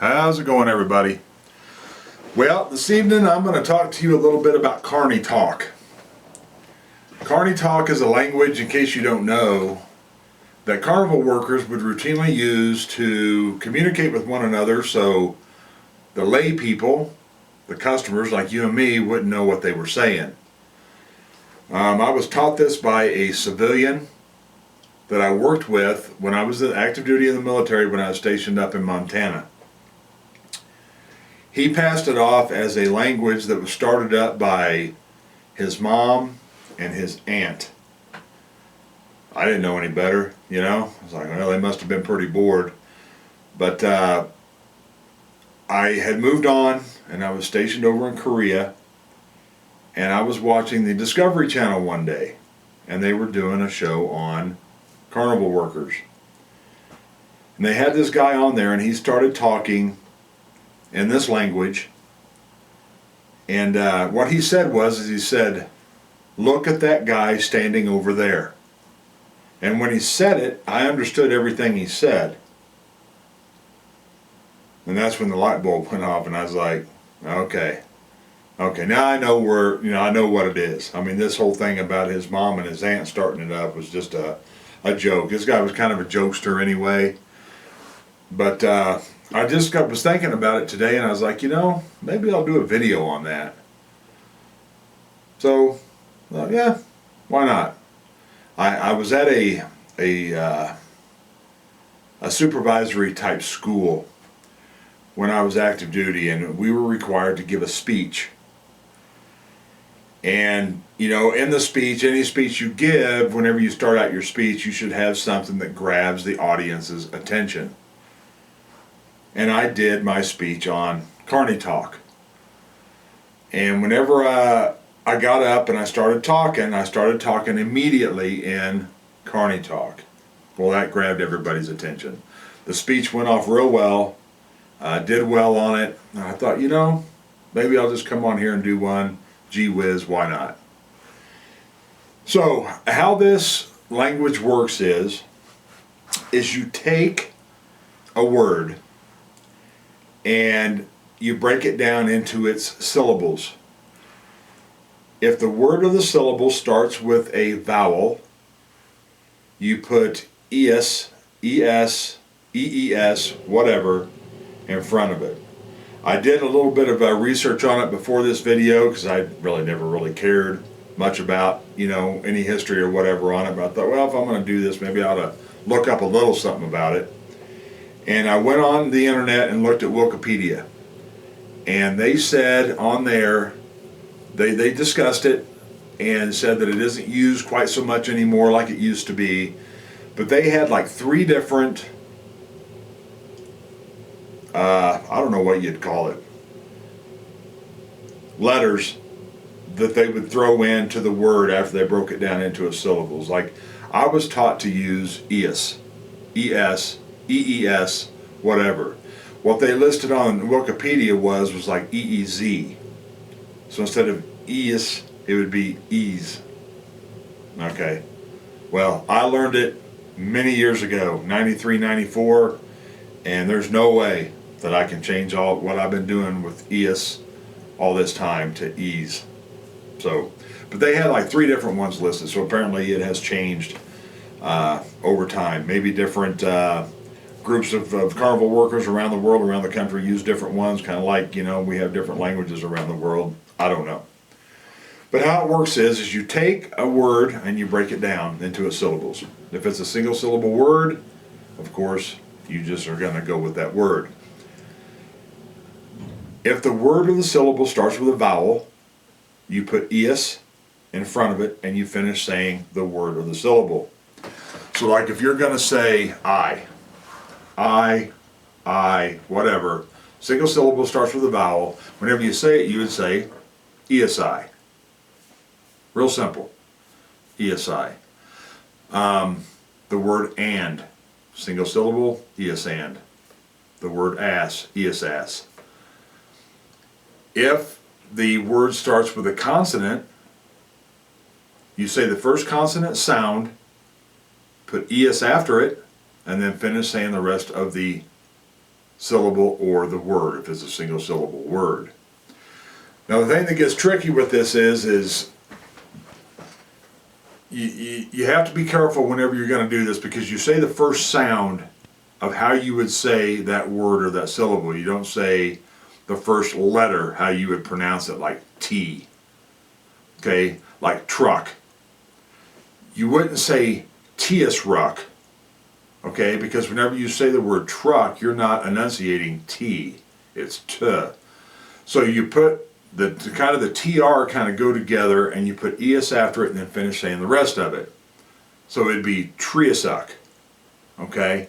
How's it going, everybody? Well, this evening I'm going to talk to you a little bit about Carny talk. Carny talk is a language, in case you don't know, that carnival workers would routinely use to communicate with one another so the lay people, the customers like you and me, wouldn't know what they were saying. I was taught this by a civilian that I worked with when I was active duty in the military when I was stationed up in Montana. He passed it off as a language that was started up by his mom and his aunt. I didn't know any better, you know. I was like, well, they must have been pretty bored. But I had moved on and I was stationed over in Korea, and I was watching the Discovery Channel one day, and they were doing a show on carnival workers. And they had this guy on there, and he started talking in this language, and what he said was, he said, "Look at that guy standing over there." And when he said it, I understood everything he said. And that's when the light bulb went off, and I was like, okay, now I know I know what it is. I mean, this whole thing about his mom and his aunt starting it up was just a joke. This guy was kind of a jokester anyway. But I just was thinking about it today, and I was like, maybe I'll do a video on that. So, yeah, why not? I was at a supervisory type school when I was active duty, and we were required to give a speech. And, in the speech, any speech you give, whenever you start out your speech, you should have something that grabs the audience's attention. And I did my speech on Carny talk. And whenever I got up and I started talking immediately in Carny talk. Well, that grabbed everybody's attention. The speech went off real well, did well on it. And I thought, maybe I'll just come on here and do one. Gee whiz, why not? So, how this language works is you take a word and you break it down into its syllables. If the word or the syllable starts with a vowel, you put es, ees, whatever in front of it. I did a little bit of research on it before this video because I never really cared much about any history or whatever on it, but I thought, well, if I'm going to do this, maybe I ought to look up a little something about it. And I went on the internet and looked at Wikipedia, and they said on there, they discussed it and said that it isn't used quite so much anymore like it used to be, but they had like 3 different, I don't know what you'd call it, letters that they would throw into the word after they broke it down into its syllables. Like, I was taught to use es, EES, whatever. What they listed on Wikipedia was like EEZ. So instead of ES, it would be ease. Okay. Well, I learned it many years ago, 93, 94, and there's no way that I can change all what I've been doing with ES all this time to ease. So, but they had like 3 different ones listed, so apparently it has changed over time. Maybe different groups of carnival workers around the world, around the country, use different ones, kind of like, we have different languages around the world. I don't know. But how it works is you take a word and you break it down into its syllables. If it's a single syllable word, of course, you just are going to go with that word. If the word or the syllable starts with a vowel, you put es in front of it and you finish saying the word or the syllable. So like if you're going to say I, whatever, single syllable starts with a vowel, whenever you say it, you would say ESI. Real simple. ESI. The word and, single syllable, ES and. The word ass, ES ass. If the word starts with a consonant, you say the first consonant sound, put ES after it, and then finish saying the rest of the syllable or the word, if it's a single syllable word. Now the thing that gets tricky with this is you have to be careful whenever you're going to do this, because you say the first sound of how you would say that word or that syllable. You don't say the first letter how you would pronounce it, like T. Okay, like truck. You wouldn't say Tiesruck, okay, because whenever you say the word truck, you're not enunciating T, it's T. So you put the kind of the TR kind of go together, and you put ES after it and then finish saying the rest of it. So it'd be Triasuck, okay?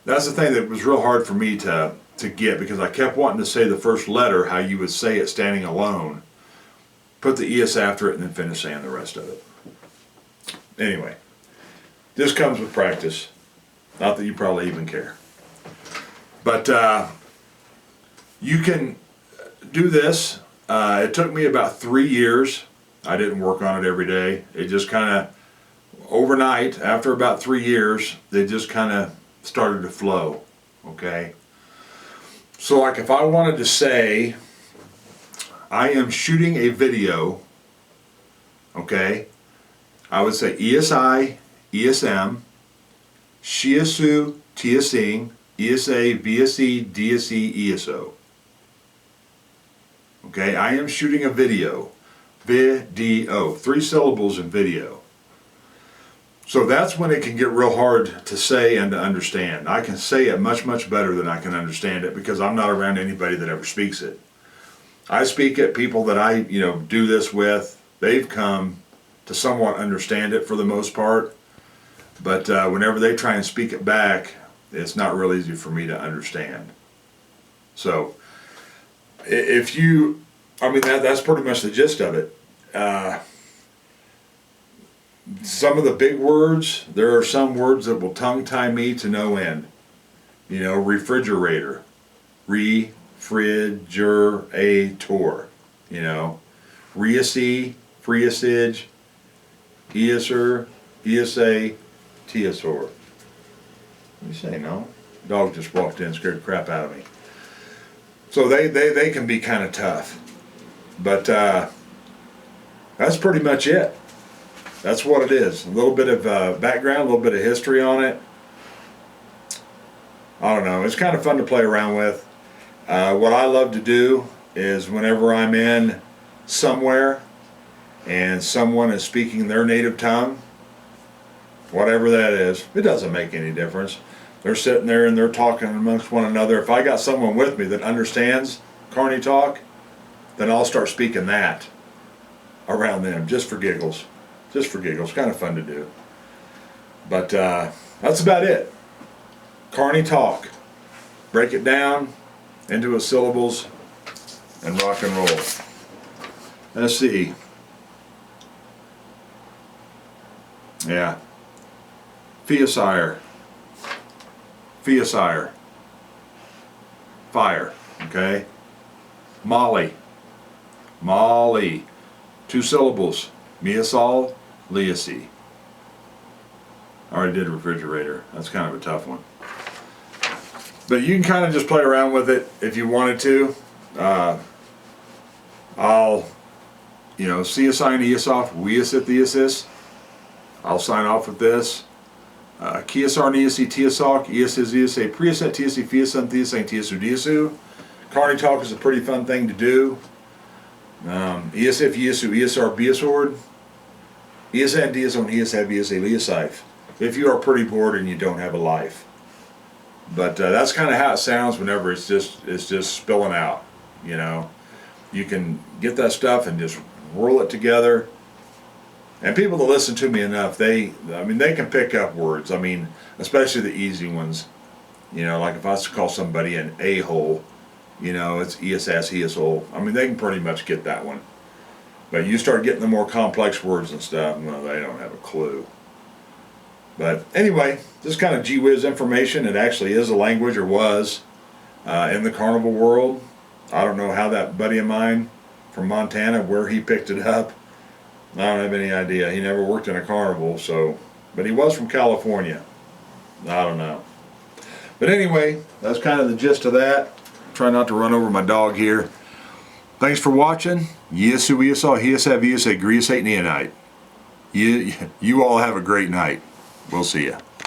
That's the thing that was real hard for me to get, because I kept wanting to say the first letter how you would say it standing alone. Put the ES after it and then finish saying the rest of it. Anyway, this comes with practice. Not that you probably even care. But you can do this. It took me about 3 years. I didn't work on it every day. It just kind of, overnight, after about 3 years, they just kind of started to flow, okay? So like if I wanted to say, I am shooting a video, okay? I would say ESI, ESM, Shiasu, TSing, ESA, VSE, DSE, ESO. Okay, I am shooting a video. Video. 3 syllables in video. So that's when it can get real hard to say and to understand. I can say it much, much better than I can understand it, because I'm not around anybody that ever speaks it. I speak it, people that I, do this with, they've come to somewhat understand it for the most part. But whenever they try and speak it back, it's not real easy for me to understand. So if you, that's pretty much the gist of it. Some of the big words, there are some words that will tongue tie me to no end. Refrigerator, refrigerator, reacy, freeasage, easer, ESA, Teosor. What do you say, no? Dog just walked in, scared the crap out of me. So they can be kind of tough. But that's pretty much it. That's what it is. A little bit of background, a little bit of history on it. I don't know. It's kind of fun to play around with. What I love to do is whenever I'm in somewhere and someone is speaking their native tongue, whatever that is, it doesn't make any difference. They're sitting there and they're talking amongst one another. If I got someone with me that understands Carny talk, then I'll start speaking that around them, just for giggles. Just for giggles. Kind of fun to do. But that's about it. Carny talk. Break it down into its syllables and rock and roll. Let's see. Yeah. Fiasire. Fiasire. Fire. Okay. Molly. Molly. 2 syllables. Miasol. Liasi. I already did refrigerator. That's kind of a tough one. But you can kind of just play around with it if you wanted to. I'll, see a sign ESOF, weasit the assist. I'll sign off with this. Kiasar Niasi Tiasak, ESIS ESA, Priaset TSC Fiasan Thiasang TSU DSU. Carny talk is a pretty fun thing to do. ESF ESU ESR BSORD. ESN DSON ESF ESA Liasif. If you are pretty bored and you don't have a life. But that's kind of how it sounds whenever it's just spilling out. You can get that stuff and just roll it together. And people that listen to me enough, they can pick up words. Especially the easy ones. Like if I was to call somebody an a-hole, it's ESS, ESO. They can pretty much get that one. But you start getting the more complex words and stuff, well, they don't have a clue. But anyway, this kind of gee whiz information. It actually is a language, or was, in the carnival world. I don't know how that buddy of mine from Montana, where he picked it up. I don't have any idea. He never worked in a carnival, but he was from California. I don't know. But anyway, that's kind of the gist of that. Try not to run over my dog here. Thanks for watching. Yesu Yesau, Hiesa Viesa, Griesa Neonite. You all have a great night. We'll see ya.